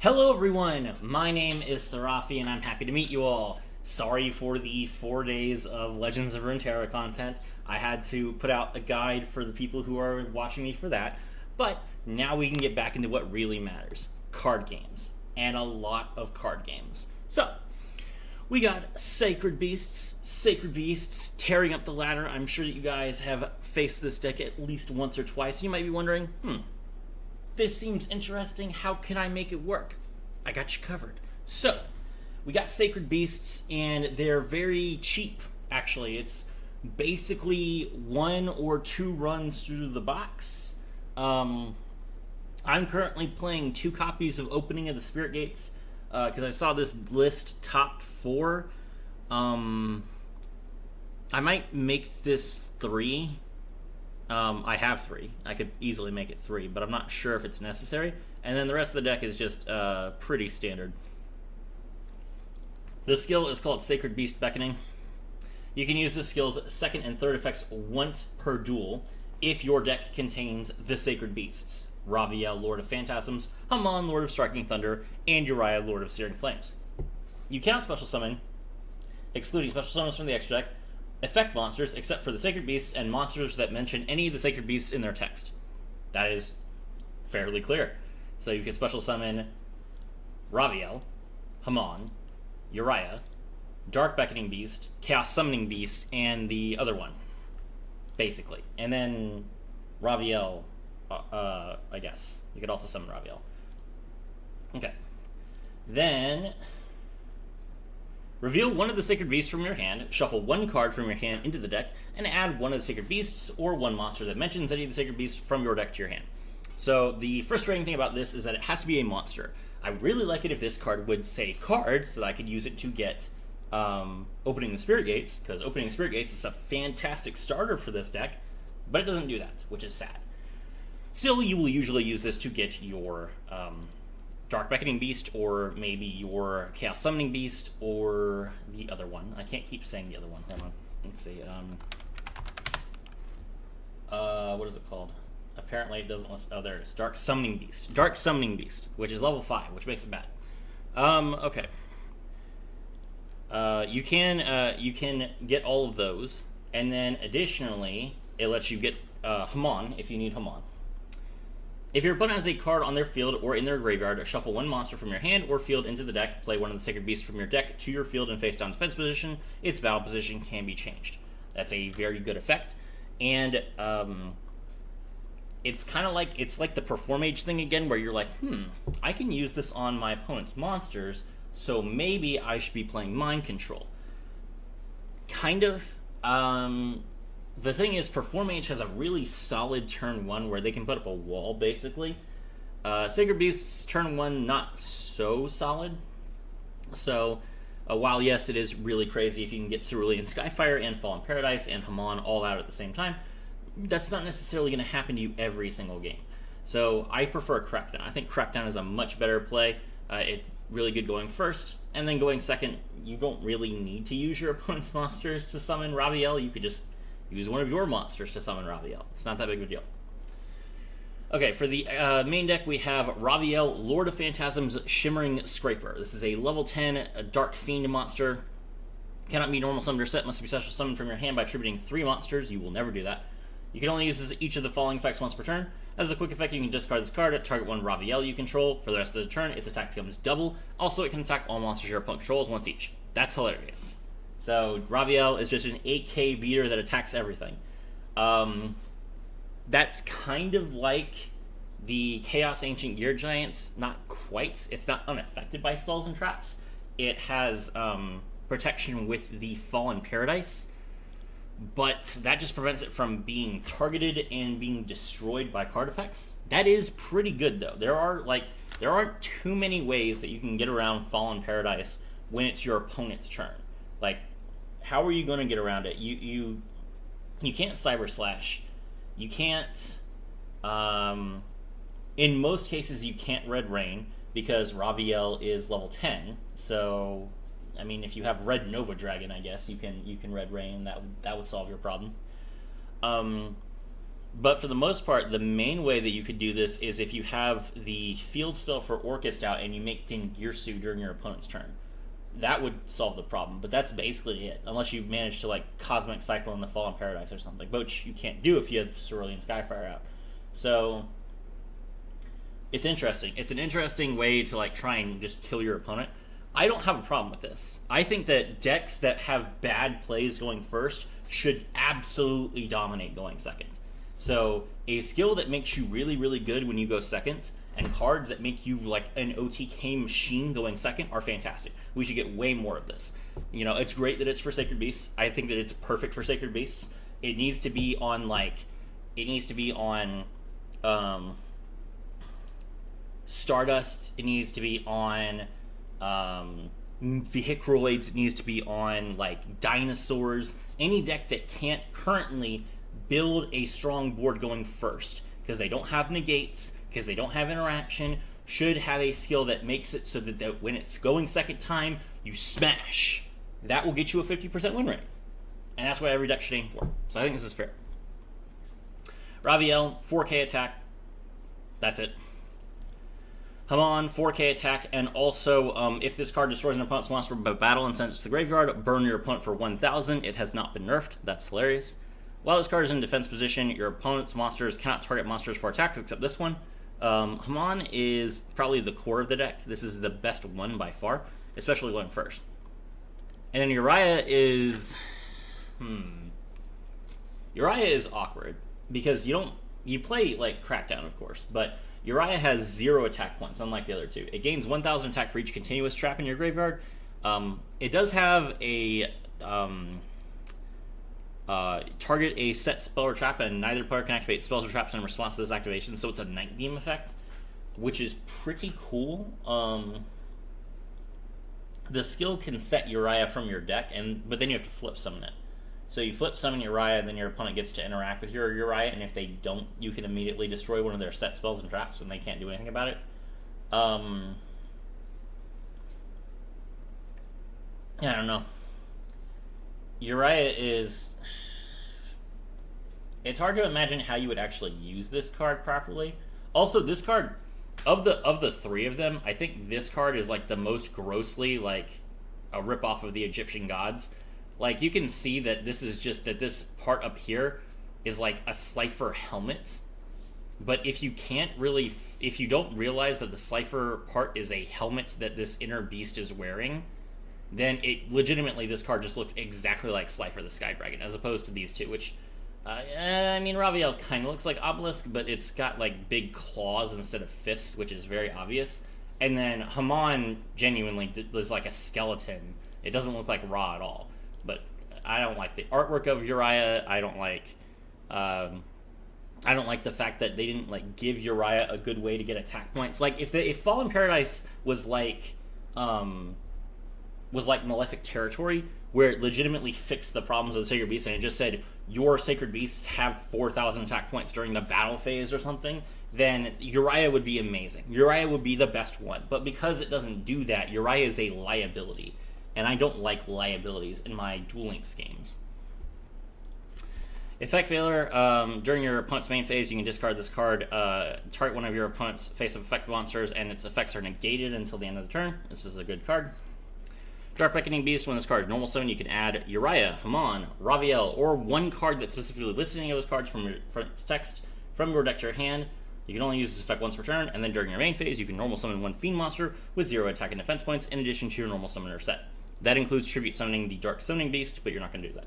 Hello everyone, my name is Serafi and I'm happy to meet you all. Sorry for the 4 days of Legends of Runeterra content. I had to put out a guide for the people who are watching me for that, but now we can get back into what really matters. Card games. And a lot of card games. So, we got Sacred Beasts, tearing up the ladder. I'm sure that you guys have faced this deck at least once or twice. You might be wondering, this seems interesting. How can I make it work? I got you covered. So, we got Sacred Beasts, and they're very cheap, actually. It's basically 1 or 2 runs through the box. I'm currently playing 2 copies of Opening of the Spirit Gates, because I saw this list topped 4. I might make this 3. I have 3. I could easily make it 3, but I'm not sure if it's necessary. And then the rest of the deck is just pretty standard. The skill is called Sacred Beast Beckoning. You can use this skill's 2nd and 3rd effects once per duel if your deck contains the Sacred Beasts: Raviel, Lord of Phantasms; Hamon, Lord of Striking Thunder; and Uriah, Lord of Searing Flames. You cannot special summon, excluding special summons from the extra deck, effect monsters except for the Sacred Beasts and monsters that mention any of the Sacred Beasts in their text. That is fairly clear. So you can special summon Raviel, Hamon, Uriah, Dark Beckoning Beast, Chaos Summoning Beast, and the other one, basically. And then Raviel, I guess. You could also summon Raviel. Okay. Then reveal one of the Sacred Beasts from your hand, shuffle 1 card from your hand into the deck, and add 1 of the Sacred Beasts or 1 monster that mentions any of the Sacred Beasts from your deck to your hand. So the frustrating thing about this is that it has to be a monster. I really like it if this card would say card, so that I could use it to get Opening the Spirit Gates, because Opening the Spirit Gates is a fantastic starter for this deck, but it doesn't do that, which is sad. Still, you will usually use this to get your Dark Beckoning Beast, or maybe your Chaos Summoning Beast, or the other one. I can't keep saying the other one. Hold on. Let's see. What is it called? Apparently it doesn't list. Oh, there it is. Dark Summoning Beast. Dark Summoning Beast, which is level 5, which makes it bad. Okay. You can get all of those, and then additionally, it lets you get Hamon if you need Hamon. If your opponent has a card on their field or in their graveyard, shuffle 1 monster from your hand or field into the deck, play 1 of the Sacred Beasts from your deck to your field in face-down defense position. Its battle position can be changed. That's a very good effect, and it's kind of like, it's like the Perform Age thing again, where you're like, I can use this on my opponent's monsters, so maybe I should be playing Mind Control. Kind of. The thing is, Perform Age has a really solid turn 1 where they can put up a wall, basically. Sacred Beasts turn 1, not so solid. So, while yes, it is really crazy if you can get Cerulean Skyfire and Fallen Paradise and Hamon all out at the same time, that's not necessarily going to happen to you every single game. So, I prefer Crackdown. I think Crackdown is a much better play. It's really good going first, and then going second, you don't really need to use your opponent's monsters to summon Raviel. You could just use one of your monsters to summon Raviel. It's not that big of a deal. Okay, for the main deck, we have Raviel, Lord of Phantasms, Shimmering Scraper. This is a level 10 Dark Fiend monster. Cannot be normal summoned or set, must be special summoned from your hand by attributing 3 monsters. You will never do that. You can only use each of the following effects once per turn. As a quick effect, you can discard this card, target 1 Raviel you control. For the rest of the turn, its attack becomes double. Also, it can attack all monsters your opponent controls once each. That's hilarious. So, Raviel is just an 8k beater that attacks everything. That's kind of like the Chaos Ancient Gear Giants. Not quite. It's not unaffected by spells and traps. It has protection with the Fallen Paradise, but that just prevents it from being targeted and being destroyed by card effects. That is pretty good, though. There aren't too many ways that you can get around Fallen Paradise when it's your opponent's turn. Like, how are you going to get around it? You can't Cyber Slash. You can't. In most cases, you can't Red Rain because Raviel is level 10. So, I mean, if you have Red Nova Dragon, I guess you can Red Rain. That would solve your problem. But for the most part, the main way that you could do this is if you have the field spell for Orchist out and you make Dingirsu during your opponent's turn. That would solve the problem, but that's basically it. Unless you manage to, like, Cosmic Cyclone the Fallen Paradise or something, which you can't do if you have Cerulean Skyfire out. So, it's interesting. It's an interesting way to, like, try and just kill your opponent. I don't have a problem with this. I think that decks that have bad plays going first should absolutely dominate going second. So, a skill that makes you really, really good when you go second, and cards that make you like an OTK machine going second are fantastic. We should get way more of this. You know, it's great that it's for Sacred Beasts. I think that it's perfect for Sacred Beasts. It needs to be on, like, Stardust. It needs to be on Vehicroids. It needs to be on, like, Dinosaurs. Any deck that can't currently build a strong board going first, because they don't have negates, because they don't have interaction, should have a skill that makes it so that when it's going second time, you smash. That will get you a 50% win rate. And that's what every deck should aim for. So I think this is fair. Raviel, 4k attack. That's it. Hamon, 4k attack, and also, if this card destroys an opponent's monster by battle and sends it to the graveyard, burn your opponent for 1,000. It has not been nerfed. That's hilarious. While this card is in defense position, your opponent's monsters cannot target monsters for attacks except this one. Hamon is probably the core of the deck. This is the best one by far, especially going first. And then Uriah is... Uriah is awkward, because you play, like, Crackdown, of course, but Uriah has 0 attack points, unlike the other two. It gains 1,000 attack for each continuous trap in your graveyard. It does have a... target a set spell or trap, and neither player can activate spells or traps in response to this activation, so it's a Night Beam effect, which is pretty cool. The skill can set Uriah from your deck, but then you have to flip summon it. So you flip summon Uriah, then your opponent gets to interact with your Uriah, and if they don't, you can immediately destroy one of their set spells and traps, and they can't do anything about it. Yeah, I don't know. Uriah is... It's hard to imagine how you would actually use this card properly. Also, this card, of the three of them, I think this card is, like, the most grossly, like, a ripoff of the Egyptian gods. Like, you can see that this is just that this part up here is like a Slifer helmet. But if you don't realize that the Slifer part is a helmet that this inner beast is wearing, then legitimately this card just looks exactly like Slifer the Sky Dragon, as opposed to these two, which, I mean, Raviel kind of looks like Obelisk, but it's got, like, big claws instead of fists, which is very obvious. And then Hamon genuinely is like a skeleton. It doesn't look like Ra at all. But I don't like the artwork of Uriah. I don't like the fact that they didn't, like, give Uriah a good way to get attack points. Like, if Fallen Paradise was like Malefic Territory, where it legitimately fixed the problems of the Sacred Beasts, and it just said your Sacred Beasts have 4,000 attack points during the battle phase or something, then Uriah would be amazing. Uriah would be the best one. But because it doesn't do that, Uriah is a liability. And I don't like liabilities in my Duel Links games. Effect failure. During your opponent's main phase, you can discard this card. Target one of your opponent's face-up effect monsters, and its effects are negated until the end of the turn. This is a good card. Dark Beckoning Beast. When this card is normal summon, you can add Uriah, Hamon, Raviel, or one card that's specifically listed any of those cards from its text from your deck to your hand. You can only use this effect once per turn, and then during your main phase, you can normal summon one Fiend monster with 0 attack and defense points in addition to your normal summoner set. That includes tribute summoning the Dark Summoning Beast, but you're not going to do that.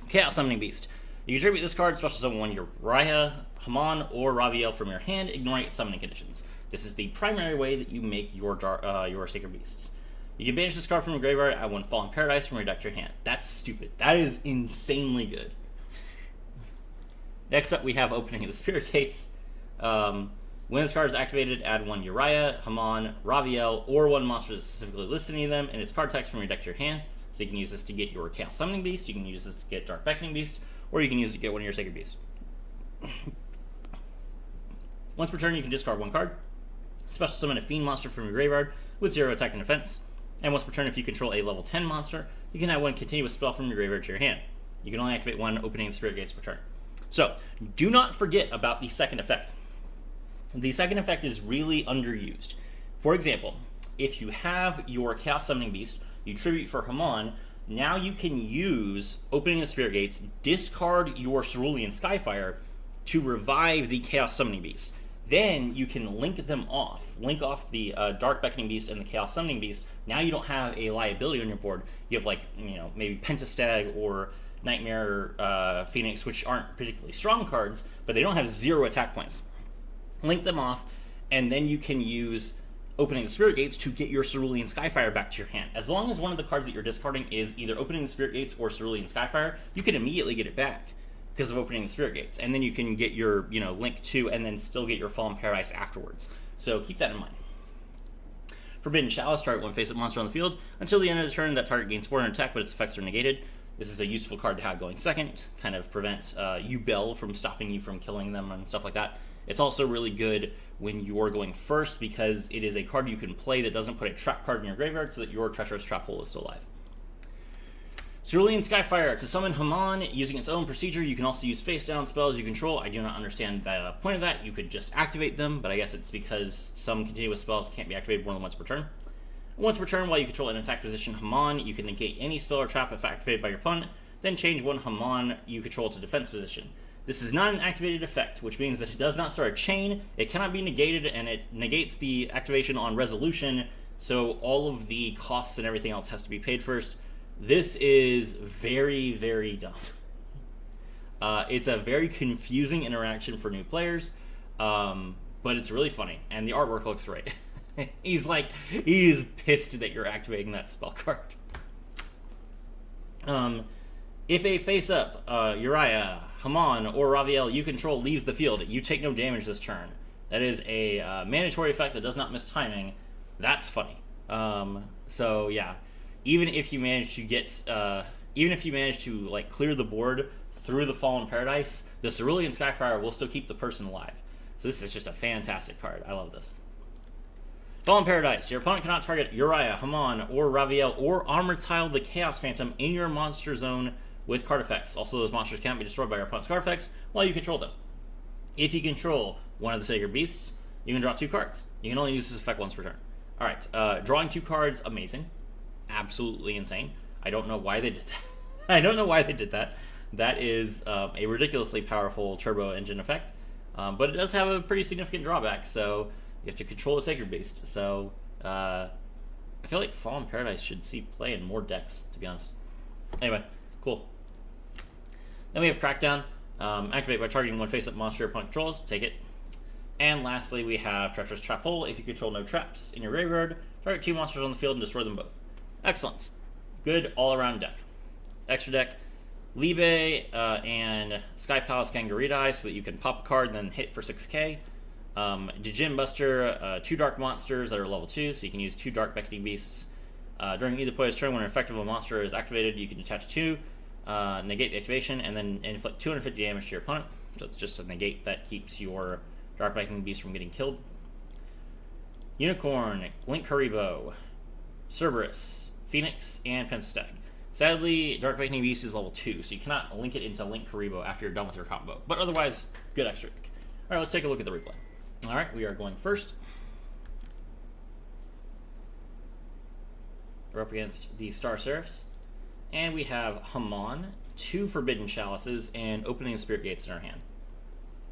Chaos Summoning Beast. You can tribute this card, special summon one Uriah, Hamon, or Raviel from your hand, ignoring its summoning conditions. This is the primary way that you make your Sacred Beasts. You can banish this card from your graveyard, add one Fallen Paradise from your deck to your hand. That's stupid. That is insanely good. Next up, we have Opening of the Spirit Gates. When this card is activated, add one Uriah, Hamon, Raviel, or one monster that's specifically listed in them, and its card text from your deck to your hand. So you can use this to get your Chaos Summoning Beast, you can use this to get Dark Beckoning Beast, or you can use it to get one of your Sacred Beasts. Once per turn, you can discard one card. Special summon a Fiend monster from your graveyard with 0 attack and defense. And once per turn, if you control a level 10 monster, you can add one continuous spell from your graveyard to your hand. You can only activate one Opening the Spirit Gates per turn. So, do not forget about the second effect. The second effect is really underused. For example, if you have your Chaos Summoning Beast, you tribute for Hamon, now you can use Opening the Spirit Gates, discard your Cerulean Skyfire to revive the Chaos Summoning Beast. Then you can link them off. Link off the Dark Beckoning Beast and the Chaos Summoning Beast. Now you don't have a liability on your board. You have, like, maybe Pentastag or Nightmare Phoenix, which aren't particularly strong cards, but they don't have 0 attack points. Link them off, and then you can use Opening the Spirit Gates to get your Cerulean Skyfire back to your hand. As long as one of the cards that you're discarding is either Opening the Spirit Gates or Cerulean Skyfire, you can immediately get it back because of Opening the Spirit Gates. And then you can get your, Link 2 and then still get your Fallen Paradise afterwards. So keep that in mind. Forbidden Chalice, target one face-up monster on the field. Until the end of the turn, that target gains 400 attack, but its effects are negated. This is a useful card to have going second, kind of prevent Ubel from stopping you from killing them and stuff like that. It's also really good when you're going first because it is a card you can play that doesn't put a trap card in your graveyard so that your Treacherous Trap Hole is still alive. Cerulean Skyfire. To summon Hamon using its own procedure, you can also use face-down spells you control. I do not understand the point of that. You could just activate them, but I guess it's because some continuous spells can't be activated more than once per turn. Once per turn, while you control an attack position Hamon, you can negate any spell or trap if activated by your opponent, then change one Hamon you control to defense position. This is not an activated effect, which means that it does not start a chain, it cannot be negated, and it negates the activation on resolution, so all of the costs and everything else has to be paid first. This is very, very dumb. It's a very confusing interaction for new players, but it's really funny, and the artwork looks great. He's pissed that you're activating that spell card. If a face-up Uriah, Hamon, or Raviel you control leaves the field, you take no damage this turn. That is a mandatory effect that does not miss timing. That's funny. So yeah, even if you manage to get, like clear the board through the Fallen Paradise, the Cerulean Skyfire will still keep the person alive. So this is just a fantastic card. I love this. Fallen Paradise. Your opponent cannot target Uriah, Hamon, or Raviel, or Armor Tile the Chaos Phantom in your monster zone with card effects. Also, those monsters cannot be destroyed by your opponent's card effects while you control them. If you control one of the Sacred Beasts, you can draw 2 cards. You can only use this effect once per turn. Alright, drawing 2 cards, amazing. Absolutely insane. I don't know why they did that. That is a ridiculously powerful turbo engine effect. But it does have a pretty significant drawback, so you have to control a Sacred Beast. So, I feel like Fallen Paradise should see play in more decks, to be honest. Anyway, cool. Then we have Crackdown. Activate by targeting one face-up monster your opponent controls. Take it. And lastly, we have Treacherous Trap Hole. If you control no traps in your graveyard, target 2 monsters on the field and destroy them both. Excellent. Good all-around deck. Extra deck. Libe and Sky Palace Gangaridai so that you can pop a card and then hit for 6k. Djinn Buster, 2 dark monsters that are level 2, so you can use 2 dark beckoning beasts. During either player's turn, when an effect of a monster is activated, you can attach 2, negate the activation, and then inflict 250 damage to your opponent. So it's just a negate that keeps your dark beckoning beast from getting killed. Unicorn, Link Haribo, Cerberus, Phoenix, and Pentastag. Sadly, Dark Beckoning Beast is level 2, so you cannot link it into Link Haribo after you're done with your combo. But otherwise, good extra deck. Alright, let's take a look at the replay. Alright, we are going first. We're up against the Star Seraphs. And we have Hamon, 2 Forbidden Chalices, and Opening the Spirit Gates in our hand.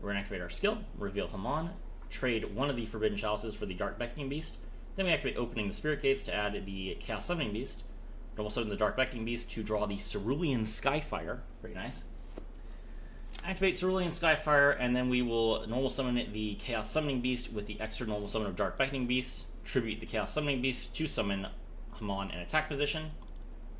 We're going to activate our skill, reveal Hamon, trade one of the Forbidden Chalices for the Dark Beckoning Beast. Then we activate Opening the Spirit Gates to add the Chaos Summoning Beast. Normal summon the Dark Beckoning Beast to draw the Cerulean Skyfire. Very nice. Activate Cerulean Skyfire, and then we will normal summon the Chaos Summoning Beast with the extra normal summon of Dark Beckoning Beast. Tribute the Chaos Summoning Beast to summon Hamon in attack position.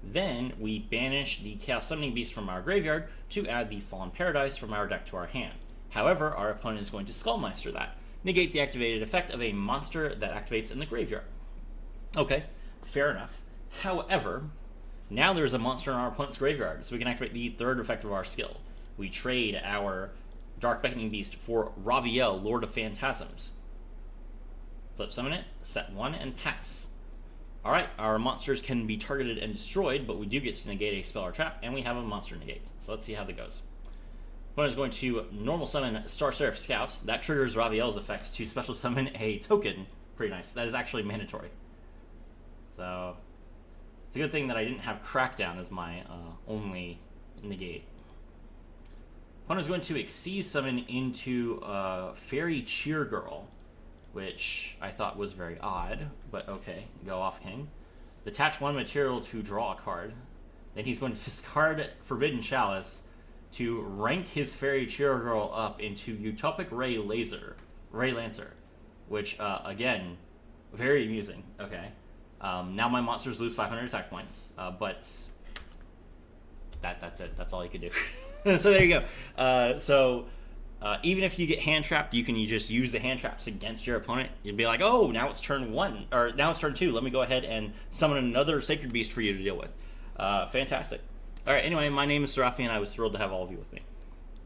Then we banish the Chaos Summoning Beast from our graveyard to add the Fallen Paradise from our deck to our hand. However, our opponent is going to Skullmeister that. Negate the activated effect of a monster that activates in the graveyard. Okay, fair enough. However, now there's a monster in our opponent's graveyard, so we can activate the 3rd effect of our skill. We trade our Dark Beckoning Beast for Raviel, Lord of Phantasms. Flip summon it, set 1, and pass. Alright, our monsters can be targeted and destroyed, but we do get to negate a spell or trap, and we have a monster negate. So let's see how that goes. Opponent is going to normal summon Star Seraph Scout. That triggers Raviel's effect to special summon a token. Pretty nice. That is actually mandatory. So, it's a good thing that I didn't have Crackdown as my only negate. Opponent is going to Exceed summon into Fairy Cheer Girl, which I thought was very odd, but okay. Go off King. Detach 1 material to draw a card. Then he's going to discard Forbidden Chalice to rank his Fairy Cheer Girl up into Utopic Ray Lancer, which, again, very amusing. Okay. Now my monsters lose 500 attack points, but that's it. That's all you can do. So there you go. Even if you get hand trapped, you just use the hand traps against your opponent. You'd be like, oh, now it's turn 1, or now it's turn 2. Let me go ahead and summon another Sacred Beast for you to deal with. Fantastic. All right, anyway, my name is Serafi, and I was thrilled to have all of you with me.